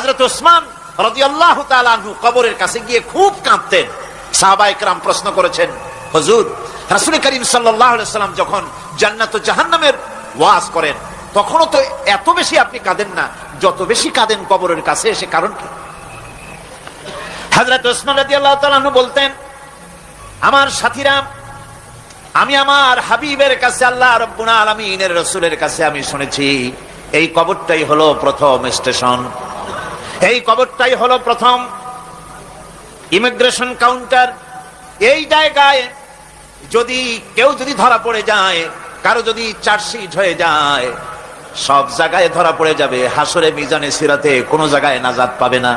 হযরত ওসমান রাদিয়াল্লাহু তাআলা আনহু কবরের কাছে গিয়ে খুব কাঁদতেন। সাহাবায়ে কেরাম প্রশ্ন করেছেন, হুজুর, রাসূল করিম সাল্লাল্লাহু আলাইহি ওয়াসাল্লাম যখন জান্নাত ও জাহান্নামের ওয়াজ করেন তখনও তো এত বেশি আপনি কাঁদেন না, যত বেশি কাঁদেন কবরের কাছে এসে, কারণ কি? হযরত ওসমান রাদিয়াল্লাহু তাআলা আনহু বলতেন, আমার সাথীরা, আমি আমার হাবিবের কাছে, আল্লাহ রাব্বুল আলামিনের রাসূলের কাছে আমি শুনেছি এই কবরটাই হলো প্রথম স্টেশন, এই কবরটাই হলো প্রথম ইমিগ্রেশন কাউন্টার। এই জায়গায় যদি কেউ ধরা পড়ে যায়, কারো যদি চার্জশিট হয়ে যায়, সব জায়গায় ধরা পড়ে যাবে, হাসরে মিজানে সিরাতে কোনো জায়গায় নাজাত পাবে না।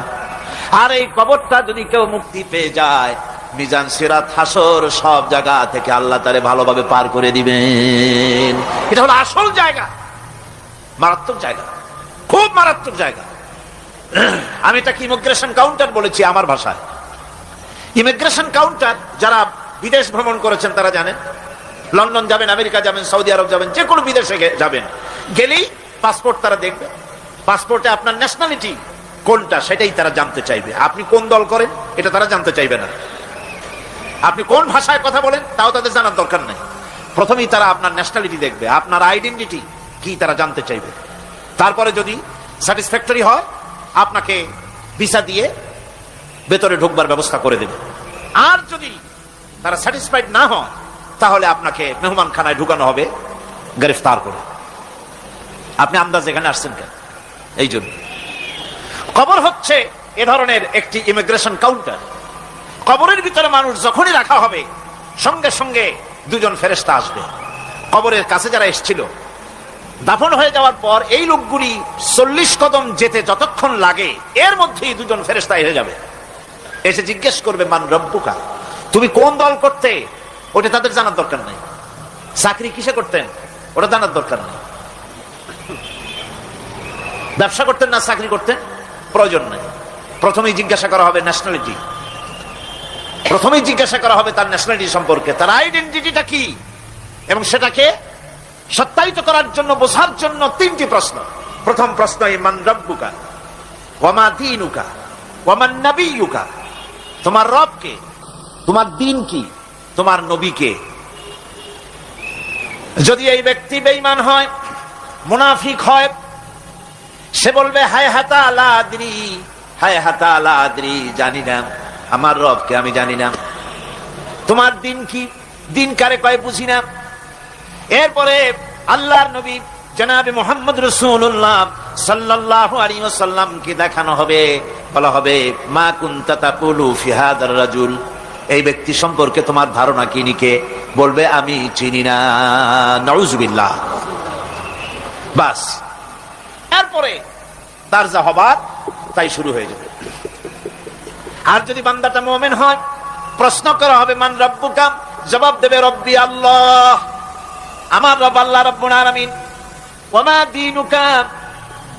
আর এই কবরটা যদি কেউ মুক্তি পেয়ে যায়, মিজান সিরাত হাসর সব জায়গা থেকে আল্লাহ তারে ভালোভাবে পার করে দিবেন। এটা হলো আসল জায়গা, মারাত্মক জায়গা, খুব মারাত্মক জায়গা। আমি এটাকে ইমিগ্রেশন কাউন্টার বলেছি আমার ভাষায়। ইমিগ্রেশন কাউন্টার যারা বিদেশ ভ্রমণ করেছেন তারা জানেন। লন্ডন যাবেন, আমেরিকা যাবেন, সৌদি আরব যাবেন, যে কোনো বিদেশে যাবেন, গেলেই পাসপোর্ট তারা দেখবে। পাসপোর্টে আপনার ন্যাশনালিটি কোনটা সেটাই তারা জানতে চাইবে। আপনি কোন দল করেন এটা তারা জানতে চাইবে না। আপনি কোন ভাষায় কথা বলেন তাও তাদের জানার দরকার নেই। প্রথমেই তারা আপনার ন্যাশনালিটি দেখবে, আপনার আইডেন্টিটি কি তারা জানতে চাইবে। তারপরে যদি স্যাটিসফ্যাক্টরি হয় আপনাকে ভিসা দিয়ে ভেতরে ঢুকবার ব্যবস্থা করে দেবে। আর যদি তারা স্যাটিসফাইড না হয় তাহলে আপনাকে মেহমানখানায় ঢুকানো হবে গ্রেফতার করে। আপনি আন্দাজ এখানে আসছেন কেন? এই জন্য কবর হচ্ছে এ ধরনের একটি ইমিগ্রেশন কাউন্টার। কবরের ভিতরে মানুষ যখনই রাখা হবে সঙ্গে সঙ্গে দুজন ফেরেশতা আসবে। কবরের কাছে যারা এসেছিল দাফন হয়ে যাওয়ার পর এই লোকগুলি 40 কদম যেতে যতক্ষণ লাগে এর মধ্যেই দুজন ফেরেশতা এসে যাবে। এসে জিজ্ঞেস করবে, মান রব্বুকা, তুমি কোন দল করতে? ওটা তাদের জানার দরকার নেই। চাকরি কিসে করতেন ওটা জানার দরকার নেই। ব্যবসা করতেন না চাকরি করতেন প্রয়োজন নেই। প্রথমেই জিজ্ঞাসা করা হবে ন্যাশনালিটি, প্রথমেই জিজ্ঞাসা করা হবে তার ন্যাশনালিটি সম্পর্কে, তার আইডেন্টিটিটা কি, এবং সেটাকে সত্যায়িত করার জন্য, বোঝার জন্য 3টি প্রশ্ন। প্রথম প্রশ্ন, মান রব্বুকা ওয়া মা দীনুকা ওয়া মান নাবিয়ুকা, তোমার রব কে, তোমার দ্বীন কি, তোমার নবী কে। যদি এই ব্যক্তি বেঈমান হয়, মুনাফিক হয়, সে বলবে হায় হাতা লা আদরি, হায় হাতা লা আদরি, জানি না আমার রবকে, আমি জানি না। তোমার দ্বীন কি, দ্বীন কারে কয় বুঝি না। এরপরে আল্লাহর নবী জনাবে মুহাম্মদ রাসূলুল্লাহ সাল্লাল্লাহু আলাইহি ওয়াসাল্লাম কে দেখানো হবে, বলা হবে মা কুনতা তাকুলু ফি হাদার রাজুল, এই ব্যক্তি সম্পর্কে তোমার ধারণা কি নিকে, বলবে আমি চিনি না। নাউযুবিল্লাহ। বাস, এরপরে তার যা হবার তাই শুরু হয়ে যাবে। আর যদি বান্দাটা মুমিন হয়, প্রশ্ন করা হবে মান রব্বুকা, জবাব দেবে রব্বি আল্লাহ, আমার রব আল্লাহ রাব্বুল আলামিন। ওয়া মা দীনুকা,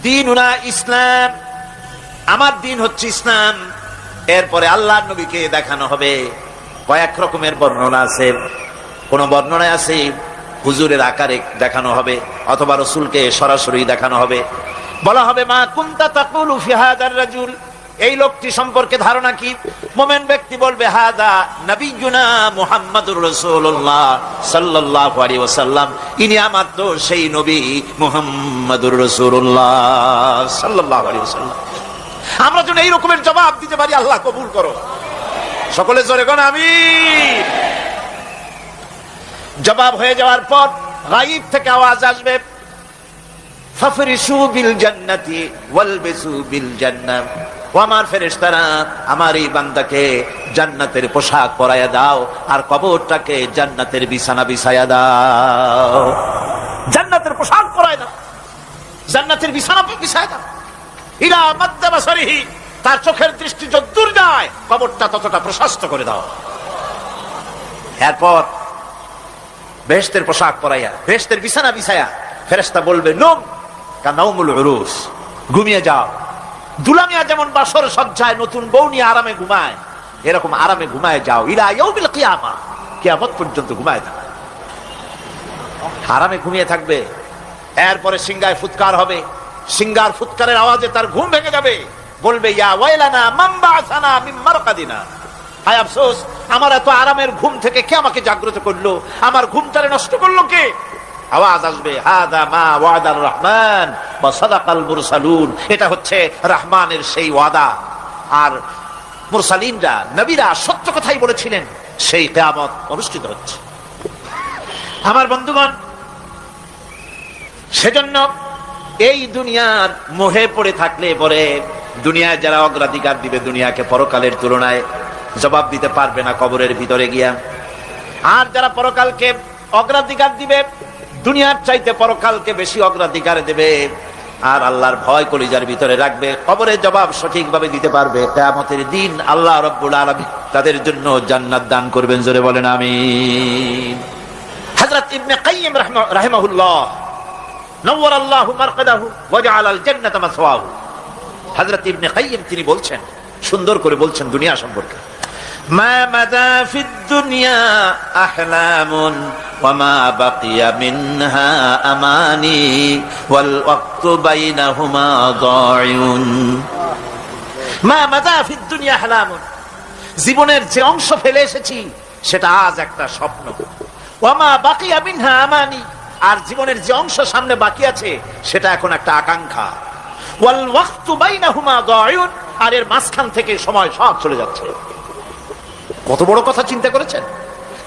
দীনুনা ইসলাম, আমার দ্বীন হচ্ছে ইসলাম। এরপরে আল্লাহর নবীকে দেখানো হবে। কয়েক রকমের বর্ণনা আছে। কোন বর্ণনায় আছে হুজুরের আকারে দেখানো হবে, অথবা রাসূলকে সরাসরি দেখানো হবে। বলা হবে মা কুনতা তাকুলু ফি হাদার রাজুল, এই লোকটি সম্পর্কে ধারণা কি। মুমিন ব্যক্তি বলবে হাদা নবিয়ুনা মুহাম্মাদুর রাসূলুল্লাহ সাল্লাল্লাহু আলাইহি ওয়াসাল্লাম, ইনি আমার তো সেই নবী মুহাম্মাদুর রাসূলুল্লাহ সাল্লাল্লাহু আলাইহি ওয়াসাল্লাম। আমরা যেন এই রকমের জবাব দিতে পারি, আল্লাহ কবুল করো। সকলে জোরে কোন আমিন। জবাব হয়ে যাওয়ার পর গায়ব থেকে আওয়াজ আসবে, ফাফরিশু বিল জান্নাতি ওয়ালবিসু বিল জান্নাহ, ও আমার ফেরেশতারা, আমার এই বান্দাকে জান্নাতের পোশাক পরাইয়া দাও, আর কবরটাকে জান্নাতের বিছানা বিছাইয়া দাও। জান্নাতের পোশাক পরাইয়া দাও, জান্নাতের বিছানা বিছাইয়া দাও। ইলা মাদ্দা বাসারিহি, তার চোখের দৃষ্টি যতদূর যায় কবরটা ততটা প্রশস্ত করে দাও। এরপর বেহেশতের পোশাক পরাইয়া, বেহেশতের বিছানা বিছাইয়া ফেরেশতা বলবে নম কানাউমুল উরুস, ঘুমিয়ে যাও। দুলামিয়া যেমন বাসর সজ্জায় নতুন বউ নিয়ে আরামে ঘুমায়, এরকম আরামে ঘুমায় যাও। ইলা ইয়াউমিল কিয়ামা, কিয়ামত পর্যন্ত ঘুমায় থাকবে, আরামে ঘুমিয়ে থাকবে। এরপরে সিংহায় ফুৎকার হবে, সিংহার ফুৎকারের আওয়াজে তার ঘুম ভেঙে যাবে। বলবে ইয়া ওয়াইলানা মান বা'সানা মিন মারকাদিনা, হায় আফসোস, আমার এত আরামের ঘুম থেকে কে আমাকে জাগ্রত করলো, আমার ঘুমটারে নষ্ট করলো কে? আওয়াজ আসবে হাদা মা ওয়াদার রহমান ওয়া সাদাকাল মুরসালুন, এটা হচ্ছে রহমানের সেই ওয়াদা, আর মুরসালিনরা নবীরা সত্য কথাই বলেছিলেন, সেই কিয়ামত অনুষ্ঠিত হচ্ছে। আমার বন্ধুগণ, সেজন্য এই দুনিয়ার মোহে পড়ে থাকলে পরে দুনিয়ায় যারা অগ্রাধিকার দিবে দুনিয়াকে পরকালের তুলনায়, জবাব দিতে পারবে না কবরের ভিতরে গিয়া। আর যারা পরকালকে অগ্রাধিকার দিবে, দুনিয়ার চাইতে পরকালকে বেশি অগ্রাধিকার দেবে, আর আল্লাহর ভয় কলিজার ভিতরে রাখবে, কবরের জবাব সঠিকভাবে দিতে পারবে, কিয়ামতের দিন আল্লাহ রাব্বুল আলামিন তাদের জন্য জান্নাত দান করবেন। জোরে বলেন আমিন। হযরত ইবনে কাইয়্যিম রাহিমাহুল্লাহ নওয়ারাল্লাহু মারকাদাহু ওয়া জাআলাল জান্নাতা মাসওয়াহু, হযরত ইবনে কাইয়্যিম তিনি বলছেন, সুন্দর করে বলছেন দুনিয়া সম্পর্কে, মা মাদা ফিদ দুনিয়া আহলামুন ওয়া মা বাকিয়া মিনহা আমানি ওয়াল ওয়াক্তু বাইনাহুমা দায়ুন। মা মাদা ফিদ দুনিয়া আহলামুন, জীবনের যে অংশ ফেলে এসেছি সেটা আজ একটা স্বপ্ন, ওয়া মা বাকিয়া মিনহা আমানি, আর জীবনের যে অংশ সামনে বাকি আছে সেটা এখন একটা আকাঙ্ক্ষা, ওয়াল ওয়াক্তু বাইনাহুমা দায়ুন, আর এর মাঝখান থেকে সময় সব চলে যাচ্ছে। কত বড় কথা চিন্তা করেছেন?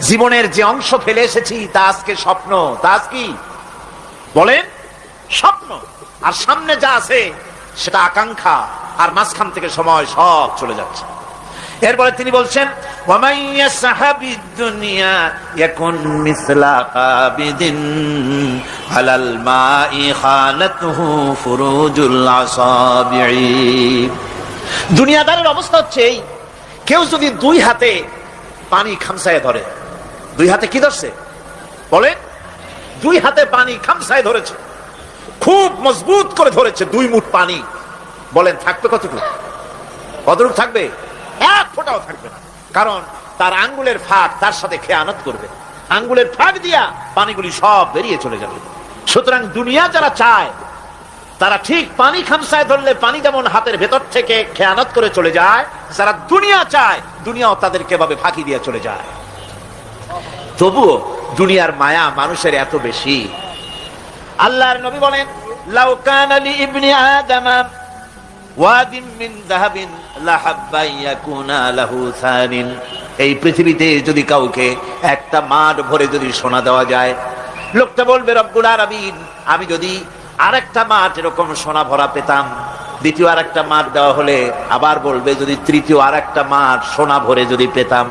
জীবনের যে অংশ ফেলে এসেছি তা আজকে স্বপ্ন, তা আজ কি বলেন? স্বপ্ন। আর সামনে যা আছে সেটা আকাঙ্ক্ষা, আর মাঝখান থেকে সময় সব চলে যাচ্ছে। এরপরে তিনি বলছেন, ওয়ামাইয়া সাহাবিদ দুনিয়া ইয়াকুন মিসলা কাবিদিন আলাল মাই খানাতুহু ফুরুজুল আসাবিঈ। দুনিয়াদারের অবস্থা হচ্ছে এই, কেউ যদি দুই হাতে পানি খামসায় ধরে, দুই হাতে কি ধরছে বলেন? দুই হাতে পানি খামসায় ধরেছে, খুব মজবুত করে ধরেছে, 2 মুঠ পানি, বলেন থাকবে কতটুকু? কতটুকু থাকবে? এক ফোঁটাও থাকবে না, কারণ তার আঙ্গুলের ফাঁক তার সাথে খেয়ানত করবে, আঙ্গুলের ফাঁক দিয়া পানিগুলি সব বেরিয়ে চলে যাবে। সুতরাং দুনিয়া যারা চায় তারা ঠিক পানি খামসায় ধরলে পানি যেমন হাতের ভেতর থেকে খেয়ানত করে চলে যায়, যারা দুনিয়া চায় দুনিয়াও তাদেরকে ভাবে ফাঁকি দিয়ে চলে যায়। তবুও দুনিয়ার মায়া মানুষের এত বেশি। আল্লাহর নবী বলেন, লাউ কানা লি ইবনি আদম ওয়াদিন মিন যাহাবিন লাহাব্বা ইয়াকুনা লাহু সানিন, এই পৃথিবীতে যদি কাউকে একটা মাঠ ভরে যদি সোনা দেওয়া যায়, লোকটা বলবে রব্বুল আলামিন, আমি যদি আরেকটা মাঠ এরকম সোনা ভরা পেতাম, দ্বিতীয় আরেকটা মাঠ দেওয়া হলে আবার বলবে যদি তৃতীয় আরেকটা মাঠ সোনা ভরে যদি পেতাম।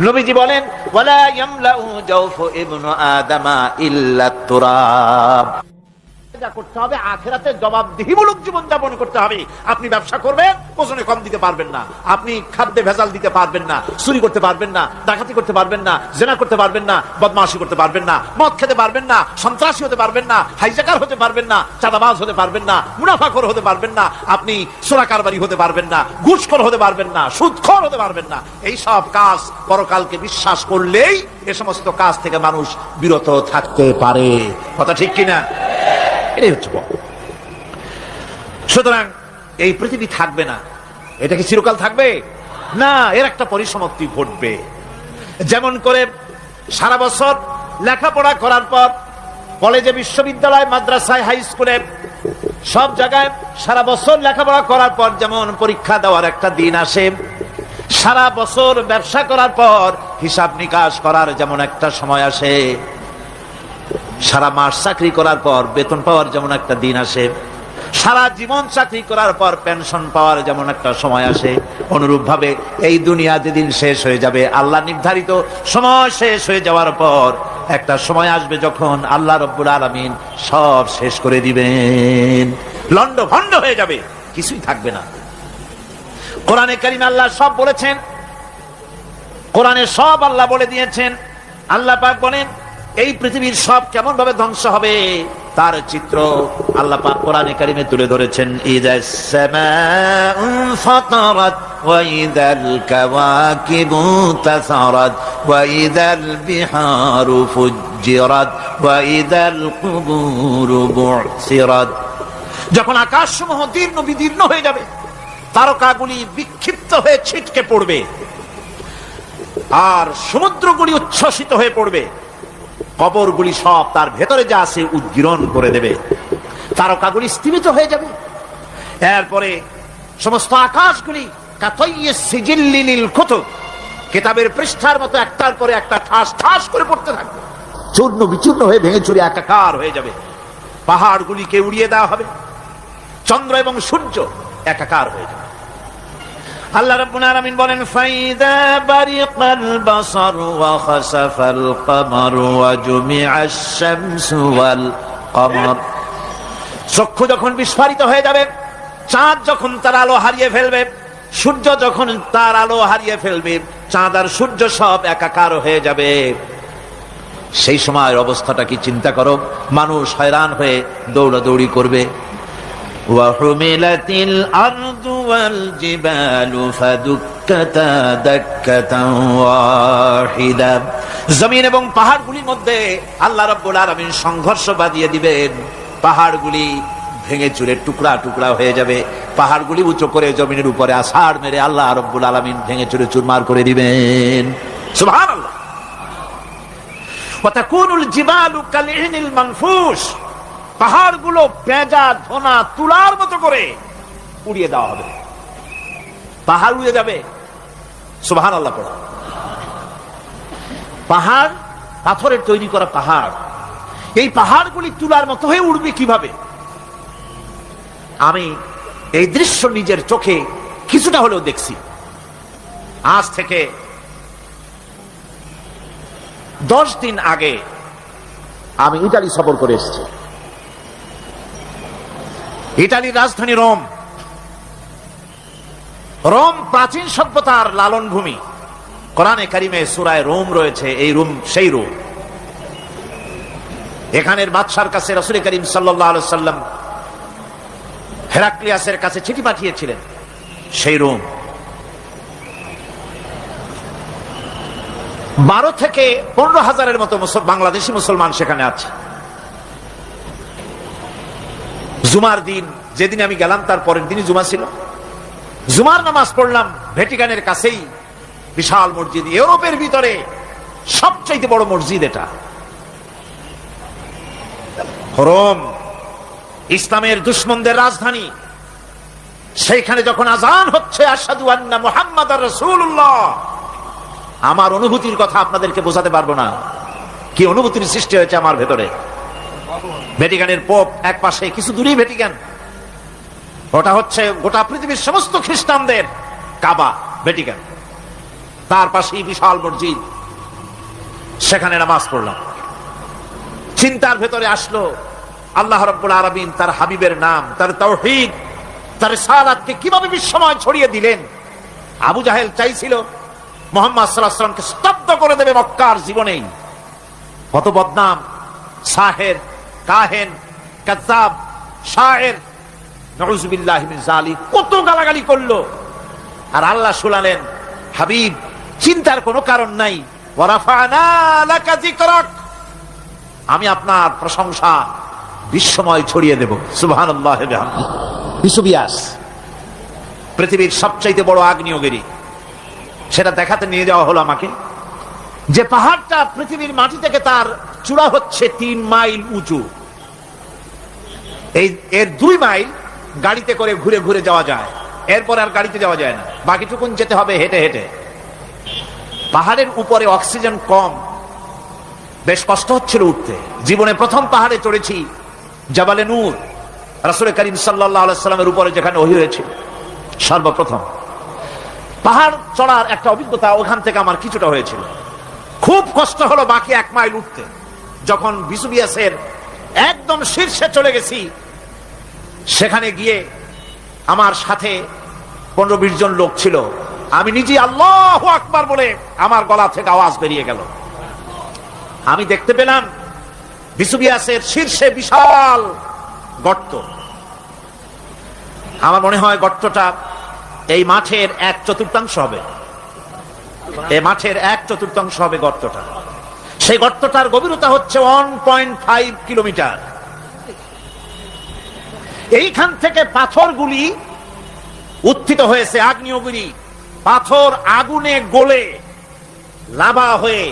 নবীজি বলেন, ওয়ালা ইয়ামলাউ জাওফু ইবনু আদামা ইল্লা তুরাব। করতে হবে আখিরাতে জবাবদিহিমূলক জীবন যাপন করতে হবে। আপনি ব্যবসা করবেন, ওজনে কম দিতে পারবেন না, আপনি খাদ্যে ভেজাল দিতে পারবেন না, চুরি করতে পারবেন না, ডাকাতি করতে পারবেন না, জেনা করতে পারবেন না, বদমাশি করতে পারবেন না, মদ খেতে পারবেন না, সন্ত্রাসী হতে পারবেন না, হাইজাকার হতে পারবেন না, চাঁদাবাজ হতে পারবেন না, মুনাফাখোর হতে পারবেন না, আপনি চোরা কারবারি হতে পারবেন না, ঘুষখোর হতে পারবেন না, সুদখোর হতে পারবেন না। এই সব কাজ পরকালকে বিশ্বাস করলেই এ সমস্ত কাজ থেকে মানুষ বিরত থাকতে পারে। কথা ঠিক কিনা? এটাই হচ্ছে। সুতরাং এই পৃথিবী থাকবে না, এটা কি চিরকাল থাকবে না, এর একটা পরিসমাপ্তি ঘটবে। যেমন করে সারা বছর লেখাপড়া করার পর কলেজে, বিশ্ববিদ্যালয়, মাদ্রাসায়, হাই স্কুলে, সব জায়গায় সারা বছর লেখাপড়া করার পর যেমন পরীক্ষা দেওয়ার একটা দিন আসে, সারা বছর ব্যবসা করার পর হিসাব নিকাশ করার যেমন একটা সময় আসে, সারা মাস চাকরি করার পর বেতন পাওয়ার যেমন একটা দিন আসে, সারা জীবন চাকরি করার পর পেনশন পাওয়ার যেমন একটা সময় আসে, অনুরূপ ভাবে এই দুনিয়া যেদিন শেষ হয়ে যাবে, আল্লাহ নির্ধারিত সময় শেষ হয়ে যাওয়ার পর একটা সময় আসবে যখন আল্লাহ রাব্বুল আলামিন সব শেষ করে দিবেন, লন্ড ভন্ড হয়ে যাবে, কিছুই থাকবে না। কোরআনে কারীমে আল্লাহ সব বলেছেন, কোরআনে সব আল্লাহ বলে দিয়েছেন। আল্লাহ পাক বলেন এই পৃথিবীর সব কেমন ভাবে ধ্বংস হবে তার চিত্র আল্লাহ পাক কোরআনে কারীমে তুলে ধরেছেন। ইযাস সামাউ ফাতারাত ওয়া ইযাল কাওয়াকিবু তাসারাত ওয়া ইযাল বিহারু ফুজ্জিরাত ওয়া ইযাল কুবুরু বু'সিরাত। যখন আকাশসমূহ দীর্ণ বিদীর্ণ হয়ে যাবে, তারকাগুলি বিক্ষিপ্ত হয়ে ছিটকে পড়বে, আর সমুদ্রগুলি উচ্ছ্বসিত হয়ে পড়বে, কবরগুলি সব তার ভেতরে যা আছে উদ্গীরণ করে দেবে, তারকাগুলি স্থিমিত হয়ে যাবে। এরপরে সমস্ত আকাশগুলি কিতাবের পৃষ্ঠার মতো একটার পরে একটা ঠাস ঠাস করে পড়তে থাকবে, চূর্ণ বিচূর্ণ হয়ে ভেঙে চুরে একাকার হয়ে যাবে। পাহাড়গুলিকে উড়িয়ে দেওয়া হবে, চন্দ্র এবং সূর্য একাকার হয়ে যাবে। আল্লাহ রাব্বুল আলামিন বলেন, ফাইদা বারিকাল বাসার ওয়া খাসাফাল কমার ওয়া জুমিআশ শামসু ওয়াল কমার। চক্ষু যখন বিস্ফারিত হয়ে যাবে, চাঁদ যখন তার আলো হারিয়ে ফেলবে, সূর্য যখন তার আলো হারিয়ে ফেলবে, চাঁদ আর সূর্য সব একাকার হয়ে যাবে, সেই সময়ের অবস্থাটা কি চিন্তা করো। মানুষ হয়রান হয়ে দৌড়াদৌড়ি করবে। وحملت الأرض والجبال فدكتا دكة واحدة। জমিন এবং পাহাড়গুলির মধ্যে আল্লাহ রাব্বুল আলামিন সংঘর্ষ বাঁধিয়ে দিবেন, পাহাড়গুলি ভেঙে চুরে টুকরা টুকরা হয়ে যাবে, পাহাড়গুলি উঁচু করে জমিনের উপরে আছাড় মেরে আল্লাহ রাব্বুল আলামিন ভেঙে চুরে চুরমার করে দিবেন। সুবহানাল্লাহ। ওয়া তাকুনুল জিবালু কালইনিল মানফুস। পাহাড়গুলো পেঁজা ধোনা তুলার মতো করে উড়িয়ে দেওয়া হবে, পাহাড় উড়ে যাবে। সুবহানাল্লাহ পড়া। পাহাড় পাথরের তৈরি করা পাহাড়, এই পাহাড়গুলি তুলার মতো হয়ে উড়বে কিভাবে? আমি এই দৃশ্য নিজের চোখে কিছুটা হলেও দেখছি। আজ থেকে 10 দিন আগে আমি ইতালি সফর করে এসেছি। ইতালির রাজধানী রোম। রোম প্রাচীন সভ্যতার লালন ভূমি। কোরআনে কারিমে সূরায়ে রোম রয়েছে, এই রোম সেই রোম। এখানের বাদশার কাছে রাসূল করিম সাল্লাল্লাহু আলাইহি ওয়াসাল্লাম হেরাক্লিয়াসের কাছে চিঠি পাঠিয়েছিলেন, সেই রোম। 12 থেকে 15,000-এর মতো বাংলাদেশি মুসলমান সেখানে আছে। জুমার দিন, যেদিন আমি গেলাম তার পরের দিনই জুমা ছিল। জুমার নামাজ পড়লাম ভ্যাটিকানের কাছেই, বিশাল মসজিদ, ইউরোপের ভিতরে সবচেয়ে বড় মসজিদ এটা। রোম ইসলামের দুশমনদের রাজধানী। সেইখানে যখন আযান হচ্ছে আশহাদু আন্না মুহাম্মাদার রাসূলুল্লাহ, আমার অনুভূতির কথা আপনাদেরকে বোঝাতে পারবো না, কি অনুভূতির সৃষ্টি হয়েছে আমার ভেতরে। ভ্যাটিকানের পোপ এক পাশে, কিছু দূরেই ভ্যাটিকান, ওটা হচ্ছে গোটা পৃথিবীর সমস্ত খ্রিস্টানদের কাবা, ভ্যাটিকান। তার পাশেই বিশাল মসজিদ, সেখানে নামাজ পড়লাম। চিন্তার ভেতরে আসলো আল্লাহ রাব্বুল আলামিন তার হাবিবের নাম, তার তাওহীদ, তার রিসালাতকে কিভাবে বিশ্বময় ছড়িয়ে দিলেন। আবু জাহেল চাইছিল মুহাম্মদ সাল্লাল্লাহু আলাইহি ওয়াসাল্লামকে স্তব্ধ করে দেবে মক্কার জীবনেই। কত বদনাম, সাহের, কাহেন, কাযযাব, শায়ের, নাউযুবিল্লাহি মিন যালিক, কত গালাগালি করলো। আর আল্লাহ শুনালেন, হাবিব চিন্তার কোনো কারণ নাই, ওয়া রাফা'না লাকা যিকরাক, আমি আপনার প্রশংসা বিশ্বময় ছড়িয়ে দেব। সুবহানাল্লাহি ওয়া বিহামদিহি। বিসুবিয়াস পৃথিবীর সবচাইতে বড় আগ্নেয়গিরি, সেটা দেখাতে নিয়ে যাওয়া হলো আমাকে। যে পাহাড়টা পৃথিবীর মাটি থেকে তার চূড়া হচ্ছে 3 মাইল উঁচু, এর 2 মাইল গাড়িতে করে ঘুরে ঘুরে যাওয়া যায়, এরপর আর গাড়িতে যাওয়া যায় না, বাকিটুকুন যেতে হবে হেঁটে হেঁটে। পাহাড়ের উপরে অক্সিজেন কম, বেশ কষ্ট হচ্ছিল উঠতে। জীবনে প্রথম পাহাড়ে চড়েছি, জাবালে নূর, রাসূল করিম সাল্লাল্লাহু আলাইহি সাল্লামের উপরে যেখানে ওহী হয়েছিল সর্বপ্রথম। পাহাড় চড়ার একটা অভিজ্ঞতা ওখান থেকে আমার কিছুটা হয়েছিল। খুব কষ্ট হলো বাকি 1 মাইল উঠতে। যখন বিসুবিয়াসের একদম শীর্ষে চলে গেছি, সেখানে গিয়ে আমার সাথে 15-20 জন লোক ছিল। আমি নিজে আল্লাহু আকবার বলে আমার গলা থেকে আওয়াজ বেরিয়ে গেল। আমি দেখতে পেলাম বিসুবিয়াসের শীর্ষে বিশাল গর্ত। আমার মনে হয় গর্তটা এই মাঠের 1/4 হবে, এই মাঠের 1/4 হবে গর্তটা। সেই গর্তটার গভীরতা হচ্ছে 1.5 কিলোমিটার। এইখান থেকে পাথরগুলি উত্থিত হয়েছে আগ্নেয়গিরি, পাথর আগুনে গলে লাভা হয়ে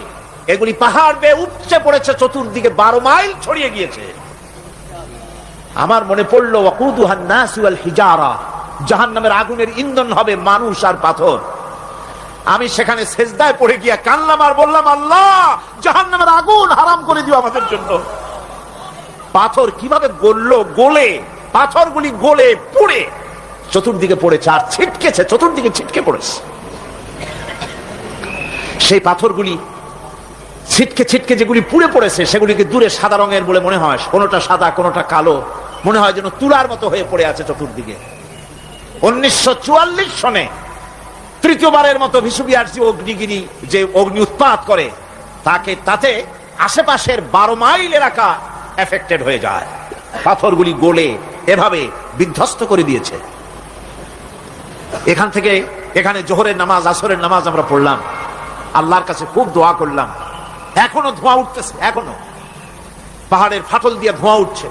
এগুলি পাহাড় বেয়ে উপচে পড়েছে, চতুর্দিকে 12 মাইল ছড়িয়ে গিয়েছে। আমার মনে পড়লো ওয়াকুদুহান নাস ওয়াল হিজারা, জাহান্নামের আগুনের ইন্ধন হবে মানুষ আর পাথর। আমি সেখানে সেজদায় পড়ে গিয়া কানলাম আর বললাম, আল্লাহ জাহান্নামের আগুন হারাম করে দিও আমাদের জন্য। পাথর কিভাবে গললো, গলে পাথরগুলি গলে পুড়ে চতুর্দিকে পড়েছে আর ছিটকেছে, চতুর্দিকে ছিটকে পড়েছে। সেই পাথরগুলি ছিটকে ছিটকে যেগুলি পুড়ে পড়েছে সেগুলিকে দূরে সাদা রঙের বলে মনে হয়, কোনোটা সাদা কোনোটা কালো, মনে হয় যেন তুলার মতো হয়ে পড়ে আছে চতুর্দিকে। 1944 সনে তৃতীয়বারের মতো ভিসুবিয়ার্সি অগ্নিগিরি যে অগ্নি উৎপাত করে তাতে আশেপাশের 12 মাইল এলাকা এফেক্টেড হয়ে যায়। পাথরগুলি গলে এভাবে বিধ্বস্ত করে দিয়েছে। এখান থেকে এখানে জোহরের নামাজ, আসরের নামাজ আমরা পড়লাম, আল্লাহর কাছে খুব দোয়া করলাম। এখনো ধোঁয়া উঠতেছে, এখনো পাহাড়ের ফাটল দিয়ে ধোঁয়া উঠছে।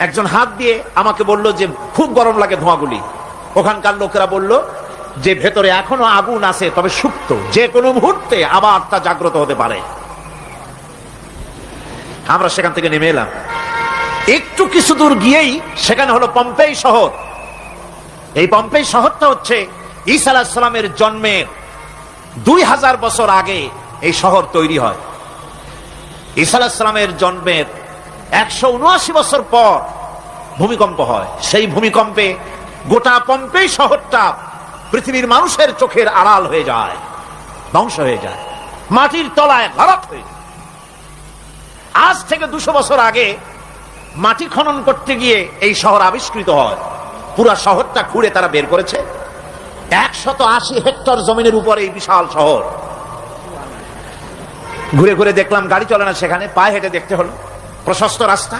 একজন হাত দিয়ে আমাকে বলল যে খুব গরম লাগে ধোঁয়াগুলি। ওখানকার লোকেরা বলল যে ভেতরে এখনো আগুন আছে, তবে সুপ্ত, যে কোনো মুহূর্তে আবার তা জাগ্রত হতে পারে। আমরা সেখান থেকে নেমে এলাম। একটু কিছু দূর গিয়েই সেখানে হলো পম্পেই শহর। এই পম্পেই শহরটা হচ্ছে ঈসা আলাইহিস সালামের জন্মের 2000 বছর আগে এই শহর তৈরি হয়। ঈসা আলাইহিস সালামের জন্মের 179 বছর পর ভূমিকম্প হয়। সেই ভূমিকম্পে গোটা পম্পেই শহরটা পৃথিবীর মানুষের চোখের আড়াল হয়ে যায়, ধ্বংস হয়ে যায়, মাটির তলায় গরক হয়ে যায়। আজ থেকে 200 বছর আগে মাটি খনন করতে গিয়ে এই শহর আবিষ্কৃত হয়। পুরা শহরটা খুঁড়ে তারা বের করেছে। 180 হেক্টর জমিনের উপর এই বিশাল শহর। ঘুরে ঘুরে দেখলাম, গাড়ি চলে না সেখানে, পায়ে হেঁটে দেখতে হলো। প্রশস্ত রাস্তা।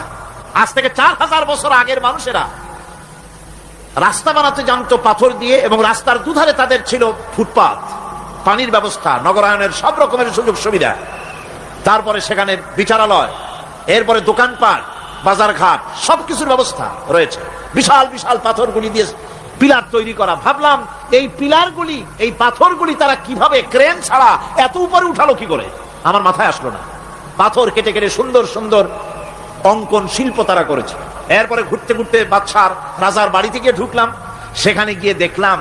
আজ থেকে 4000 বছর আগের মানুষেরা রাস্তা বানাতে জানতো পাথর দিয়ে, এবং রাস্তার দুধারে তাদের ছিল ফুটপাত, পানির ব্যবস্থা, নগরায়নের সব রকমের সুযোগ সুবিধা। তারপরে সেখানে বিচারালয়, এরপরে দোকানপাট, বাজারঘাট, সবকিছুর ব্যবস্থা রয়েছে। বিশাল বিশাল পাথরগুলি দিয়ে পিলার তৈরি করা। ভাবলাম এই পিলারগুলি, এই পাথরগুলি তারা কিভাবে ক্রেন ছাড়া এত উপরে উঠালো কি করে, আমার মাথায় আসলো না। পাথর কেটে কেটে সুন্দর সুন্দর অঙ্কন শিল্প তারা করেছে। এরপরে ঘুরতে ঘুরতে বাদশার রাজার বাড়িতে গিয়ে ঢুকলাম। সেখানে গিয়ে দেখলাম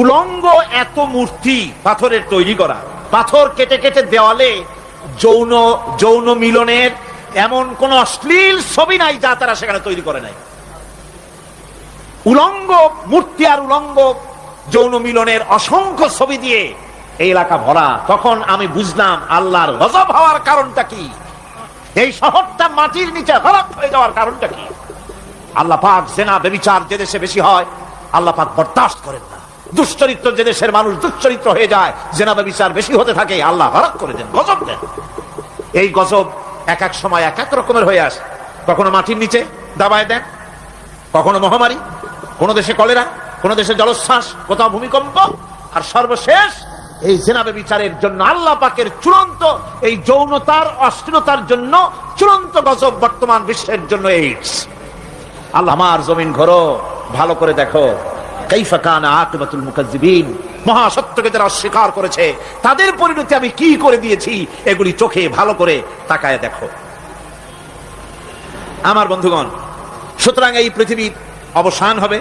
উলঙ্গ এত মূর্তি পাথরের তৈরি করা। পাথর কেটে কেটে দেওয়ালে যৌন মিলনের এমন কোন অশ্লীল ছবি নাই যা তারা সেখানে তৈরি করে নাই। উলঙ্গ মূর্তি আর উলঙ্গ যৌন মিলনের অসংখ্য ছবি দিয়ে এই এলাকা ভরা। তখন আমি বুঝলাম আল্লাহর গজব হওয়ার কারণটা কি, এই শহরটা মাটির নিচে হরপ হয়ে যাওয়ার কারণটা কি। আল্লাহ পাক জেনা ব্যভিচার যে দেশে বেশি হয় আল্লাহ পাক বরদাস্ত করেন না। দুশ্চরিত্র যে দেশের মানুষ দুশ্চরিত্র হয়ে যায়, জেনা ব্যভিচার বেশি হতে থাকে, আল্লাহ হরপ করে দেন, গজব দেন। এই গজব এক এক সময় এক এক রকমের হয়ে আসে। কখনো মাটির নিচে দাবায় দেন, কখনো মহামারী, কোন দেশে কলেরা, কোন দেশে জলোচ্ছ্বাস, কোথাও ভূমিকম্প, আর সর্বশেষ এই জেনা ব্যভিচারের জন্য আল্লাহ পাকের চূড়ান্ত, এই যৌনতার অশ্লীলতার জন্য চূড়ান্ত গজব বর্তমান বিশ্বের জন্য এইডস। আল্লাহ আমার জমিন ঘোরো, ভালো করে দেখো, কাইফা কানা আকিবাতুল মুকাজ্জিবিন, মহাসত্যকে যারা অস্বীকার করেছে তাদের পরিণতি আমি কি করে দিয়েছি, এগুলি চোখে ভালো করে তাকায় দেখো। আমার বন্ধুগণ, সুতরাং এই পৃথিবীর অবসান হবে,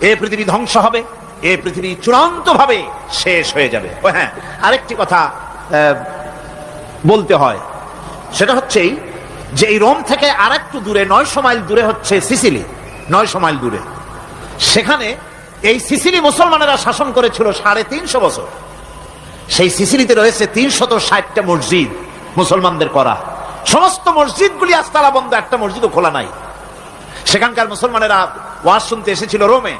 এই পৃথিবী ধ্বংস হবে, এই পৃথিবী চূড়ান্ত ভাবে শেষ হয়ে যাবে। ও হ্যাঁ, আরেকটি কথা বলতে হয়, সেটা হচ্ছে যে এই রোম থেকে আরেকটু দূরে 900 মাইল দূরে হচ্ছে সিসিলি। 900 মাইল দূরে, সেখানে এই সিসিলি মুসলমানেরা শাসন করেছিল 350 বছর। সেই সিসিলিতে রয়েছে 360টা মসজিদ মুসলমানদের করা। সমস্ত মসজিদগুলি আজ তালা বন্ধ, একটা মসজিদও খোলা নাই। সেখানকার মুসলমানেরা ওয়াজ শুনতে এসেছিল রোমে।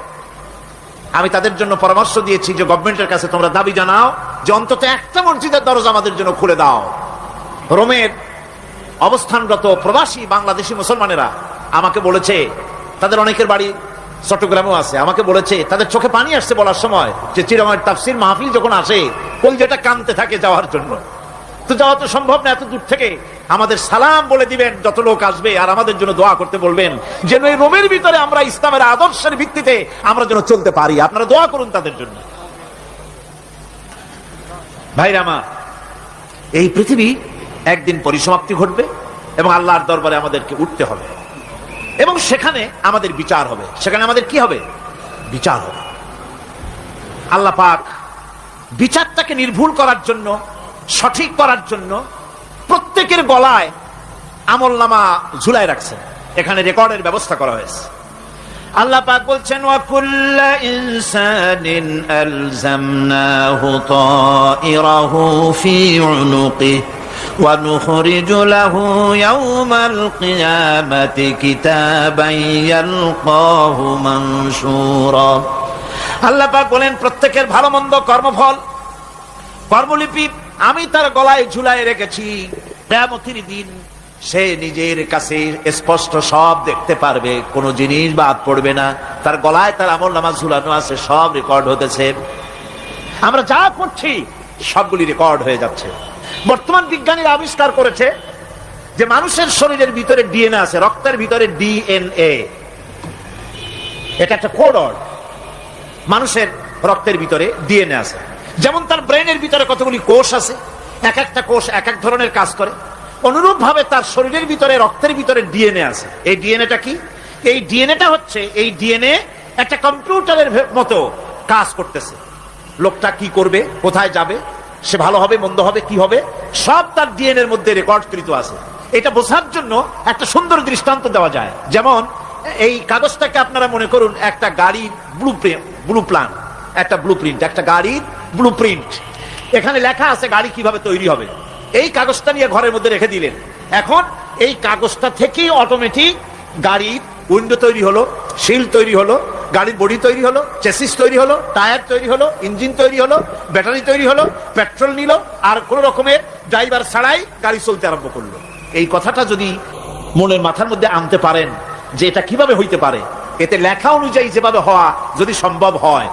আমি তাদের জন্য পরামর্শ দিয়েছি যে গভর্নমেন্টের কাছে তোমরা দাবি জানাও যে অন্তত একটা মসজিদের দরজা আমাদের জন্য খুলে দাও। রোমের অবস্থানরত প্রবাসী বাংলাদেশি মুসলমানেরা আমাকে বলেছে, তাদের অনেকের বাড়ি চট্টগ্রামেও আছে, আমাকে বলেছে তাদের চোখে পানি আসছে বলার সময় যে চিরাময়ের তাফসীর মাহফিল যখন আসে কলজেটা কানতে থাকে যাওয়ার জন্য। তো যাওয়া তো সম্ভব না, এত দূর থেকে আমাদের সালাম বলে দিবেন যত লোক আসবে, আর আমাদের জন্য দোয়া করতে বলবেন যেন এই রোমের ভিতরে আমরা ইসলামের আদর্শের ভিত্তিতে আমরা যেন চলতে পারি। আপনারা দোয়া করুন তাদের জন্য। ভাইরা আমার, এই পৃথিবী একদিন পরিসমাপ্তি ঘটবে এবং আল্লাহর দরবারে আমাদেরকে উঠতে হবে এবং সেখানে আমাদের বিচার হবে। সেখানে আমাদের কি হবে? বিচার হবে। আল্লাহ পাক বিচারটাকে নির্ভুল করার জন্য, সঠিক করার জন্য প্রত্যেকের গলায় আমলনামা ঝুলায় রাখছেন। এখানে রেকর্ডের ব্যবস্থা করা হয়েছে। আল্লাহ পাক বলছেন, ওয়া কুল্লা ইনসানিন আলজামনাহু তাইরাহু ফি উনুকি ওয়া নুখরিজু লাহু ইয়াওমাল কিয়ামাতি কিতাবান ইয়ালকাহু মানশুরা। আল্লাহ পাক বলেন, প্রত্যেকের ভালো মন্দ কর্মফল, কর্মলিপি আমি তার গলায় ঝুলায় রেখেছি। কিয়ামতের দিন সে নিজের কাছে স্পষ্ট সব দেখতে পারবে, কোনো জিনিস বাদ পড়বে না। তার গলায় তার আমলনামা ঝুলানো আছে, সব রেকর্ড হতেছে। আমরা যা করছি সবগুলি রেকর্ড হয়ে যাচ্ছে। বর্তমান বিজ্ঞানীরা আবিষ্কার করেছে যে মানুষের শরীরের ভিতরে ডিএনএ আছে, রক্তের ভিতরে ডিএনএ, এটা একটা কোড। মানুষের রক্তের ভিতরে ডিএনএ আছে। যেমন তার ব্রেনের ভিতরে কতগুলি কোষ আছে, এক একটা কোষ এক এক ধরনের কাজ করে, অনুরূপ ভাবে তার শরীরের ভিতরে রক্তের ভিতরে ডিএনএ আছে। এই ডিএনএটা কি? এই ডিএনএটা হচ্ছে, এই ডিএনএ একটা কম্পিউটারের মতো কাজ করতেছে। লোকটা কি করবে, কোথায় যাবে, সে ভালো হবে মন্দ হবে কি হবে, সব তার ডিএনএ এর মধ্যে রেকর্ডকৃত আছে। এটা বোঝার জন্য একটা সুন্দর দৃষ্টান্ত দেওয়া যায়। যেমন এই কাগজটাকে আপনারা মনে করুন একটা গাড়ির একটা ব্লুপ্রিন্ট, একটা গাড়ির ব্লুপ্রিন্ট। এখানে লেখা আছে গাড়ি কিভাবে তৈরি হবে। এই কাগজটা নিয়ে ঘরের মধ্যে রেখে দিলেন। এখন এই কাগজটা থেকেই অটোমেটিক গাড়ির উইন্ডো তৈরি হলো, শিল তৈরি হলো, গাড়ির বডি তৈরি হলো, চেসিস তৈরি হলো, টায়ার তৈরি হলো, ইঞ্জিন তৈরি হলো, ব্যাটারি তৈরি হলো, পেট্রোল নিল, আর কোন রকমের ড্রাইভার ছাড়াই গাড়ি চলতে আরম্ভ করলো। এই কথাটা যদি মনের মাথার মধ্যে আনতে পারেন যে এটা কিভাবে হইতে পারে, এতে লেখা অনুযায়ী যেভাবে হওয়া যদি সম্ভব হয়,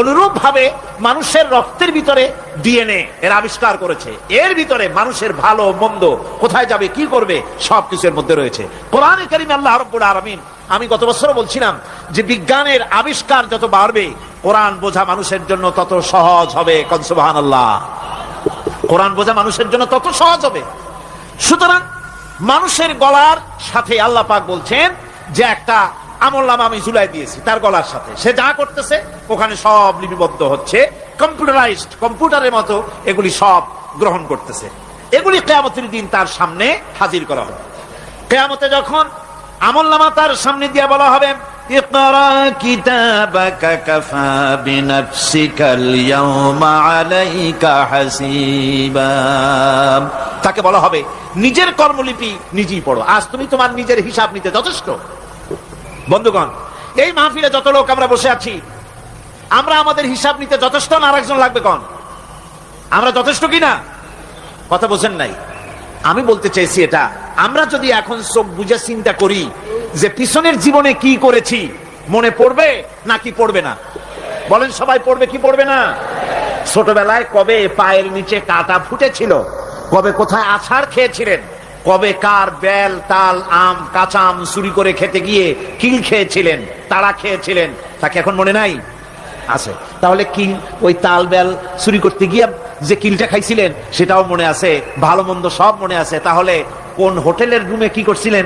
অনুরূপ ভাবে মানুষের রক্তের ভিতরে ডিএনএ এর আবিষ্কার করেছে। এর ভিতরে মানুষের ভালো মন্দ, কোথায় যাবে কি করবে, সবকিছুর মধ্যে রয়েছে। কোরআনে কারীমে আল্লাহ রাব্বুল আলামিন, আমি গত বছর বলছিলাম যে বিজ্ঞানের আবিষ্কার যত বাড়বে কোরআন বোঝা মানুষের জন্য তত সহজ হবে। সুবহানাল্লাহ। কোরআন বোঝা মানুষের জন্য তত সহজ হবে। সুতরাং মানুষের গলার সাথে আল্লাহ পাক বলছেন যে একটা আমলনামা আমি ঝুলাই দিয়েছি তার গলার সাথে, সে যা করতেছে ওখানে সব লিপিবদ্ধ হচ্ছে, কম্পিউটারাইজড, কম্পিউটারের মতো এগুলি সব গ্রহণ করতেছে। এগুলি কিয়ামতের দিন তার সামনে হাজির করা হবে। কিয়ামতে যখন আমলনামা তার সামনে দিয়ে বলা হবে, ইকরা কিতাবাকা কাফা বিনাফসিকাল ইয়াওমা আলাইকা হাসিবা, তাকে বলা হবে নিজের কর্মলিপি নিজেই পড়ো, আজ তুমি তোমার নিজের হিসাব নিতে যথেষ্ট। বন্ধুগণ, এই মাহফিলে যত লোক আমরা বসে আছি, আমরা আমাদের হিসাব নিতে যথেষ্ট না আরেকজন লাগবে? কোন আমরা যথেষ্ট কিনা? কথা বোঝেন নাই। আমি বলতে চাইছি এটা, আমরা যদি এখন চোখ বুঝে চিন্তা করি যে পিছনের জীবনে কি করেছি, মনে পড়বে নাকি পড়বে না? বলেন সবাই, পড়বে কি পড়বে না? ছোটবেলায় কবে পায়ের নিচে কাঁটা ফুটেছিল, কবে কোথায় আছাড় খেয়েছিলেন, কবে কার বেল তাল আম কাঁচা আম চুরি করে খেতে গিয়ে কিল খেয়েছিলেন, তাড়া খেয়েছিলেন, তাকে এখন মনে নাই? আছে। তাহলে কিল, ওই তাল বেল চুরি করতে গিয়ে যে কিলটা খাইছিলেন সেটাও মনে আছে, ভালো মন্দ সব মনে আছে। তাহলে কোন হোটেলের রুমে কি করছিলেন,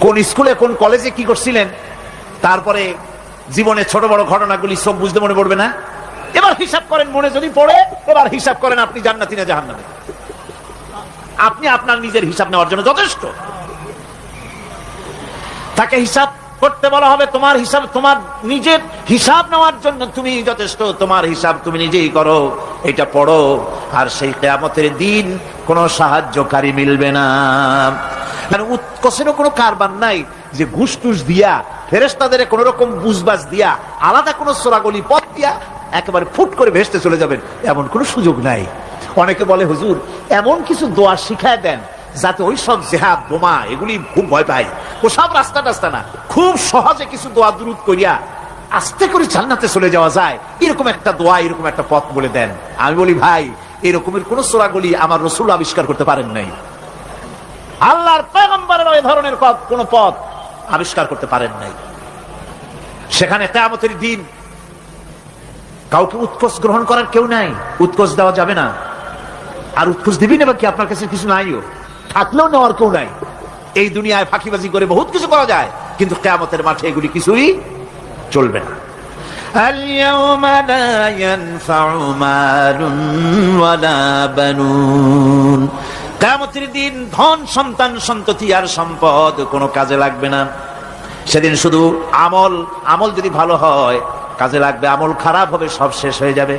কোন স্কুলে কোন কলেজে কি করছিলেন, তারপরে জীবনে ছোট বড় ঘটনাগুলি সব বুঝতে মনে পড়বে না? এবার হিসাব করেন, মনে যদি পড়ে এবার হিসাব করেন আপনি জান্নাতি না জাহান্নামী। আপনি আপনার নিজের হিসাব নেওয়ার জন্য যথেষ্ট। তাকে হিসাব করতে বলা হবে, তোমার হিসাব, তোমার নিজের হিসাব নেওয়ার জন্য তুমি যথেষ্ট, তোমার হিসাব তুমি নিজেই করো, এটা পড়ো। আর সেই কিয়ামতের দিন কোনো সাহায্যকারী মিলবে না। মানে উৎকোষেরও কোনো কারবার নাই যে ঘুষ টুস দিয়া, ফেরেশতাদের কোন রকম বুঝবাজ দিয়া, আলাদা কোনো চোরাগলি পথ দিয়া একেবারে ফুট করে ভেসতে চলে যাবেন, এমন কোনো সুযোগ নাই। অনেকে বলে, হুজুর এমন কিছু দোয়া শিখায় দেন যাতে ওই সব জেহাদ বোমা এগুলি খুব ভয় পায়, ওসব রাস্তা টাস্তা না, খুব সহজে কিছু দোয়া দুরূদ করিয়া আস্তে করে জান্নাতে চলে যাওয়া যায়, এরকম একটা দোয়া, এরকম একটা পথ বলে দেন। আমি বলি, ভাই এরকমের কোন সূরাগুলি আমার রাসূল আবিষ্কার করতে পারেন নাই। আল্লাহর পয়গম্বরের ওই ধরনের কোন পথ আবিষ্কার করতে পারেন নাই। সেখানে কিয়ামতের দিন কাউকে উৎকোচ গ্রহণ করার কেউ নাই, উৎকোচ দেওয়া যাবে না। আর উৎকোচ দিবি না কি? আপনার কাছে কিছু নাইও, থাকলেও নেওয়ার কেউ নাই। এই দুনিয়ায় ফাঁকিবাজি করে বহুত কিছু করা যায়, কিন্তু কিয়ামতের মাঠে এগুলি কিছুই চলবে না। اليوم لا ينفع مال ولا بنون। কিয়ামতের দিন ধন সন্তান সন্ততি আর সম্পদ কোনো কাজে লাগবে না। সেদিন শুধু আমল যদি ভালো হয় কাজে লাগবে, আমল খারাপ হবে সব শেষ হয়ে যাবে।